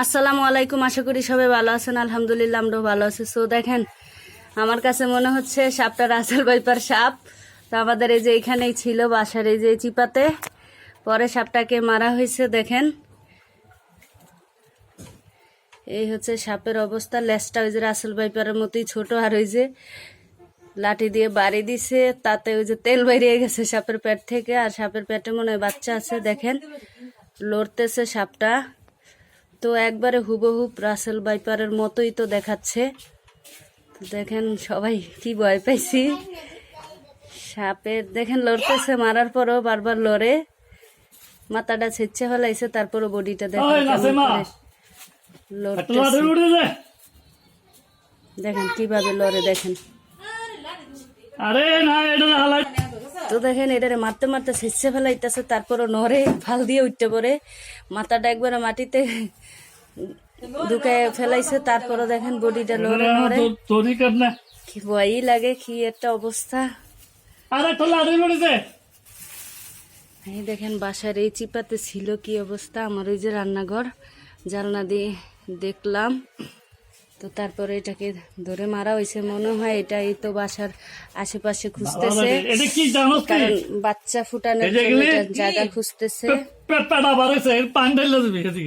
আসসালামু আলাইকুম, আশা করি সবাই ভালো আছেন। আলহামদুলিল্লাহ আমরাও ভালো আছি। সো দেখেন, আমার কাছে মনে হচ্ছে সাপটা রাসেল ভাইপার সাপ। তো আমাদের এই যে এখানেই ছিল বাসার এই যে চিপাতে, পরে সাপটাকে মারা হয়েছে। দেখেন এই হচ্ছে সাপের অবস্থা। লেজটা ওই যে রাসেল ভাইপারের মতোই ছোট, আর ওই যে লাঠি দিয়ে বাড়ি দিছে, তাতে ওই যে তেল বেরিয়ে গেছে সাপের পেট থেকে। আর সাপের পেটে মনে হয় বাচ্চা আছে। দেখেন লড়তেছে সাপটা, তো একবারে হুবহুব রাসেল ভাইপারের মতোই তো দেখাচ্ছে। তো দেখেন সবাই কি ভয় পাইছি সাপের। দেখেন লড়তেছে, মারার পরও বারবার লড়ে, মাথাটা ছেঁচে ফেলাইছে, তারপরও বডিটা দেখেন লড়তেছে। দেখেন কিভাবে লড়ে, দেখেন। তো দেখেন এটারে মারতে মারতে ছেঁচে ফেলাইতেছে, তারপরও নড়ে, ফাল দিয়ে উঠতে পড়ে, মাথাটা একবারে মাটিতে ঢুকায় ফেলাইছে, তারপরও দেখেন বডিটা লড়ে নড়ে। কি ভয়ই লাগে, কি একটা অবস্থা। এই দেখেন বাসার এই চিপাতে ছিল কি অবস্থা। আমার ওই যে রান্নাঘর, জানলা দিয়ে দেখলাম। তো তারপরে এটাকে ধরে মারা হয়েছে মনে হয়। এটাই তো বাসার আশেপাশে খুঁজতেছে, কারণ বাচ্চা ফুটানোর জন্য জায়গা খুঁজতেছে।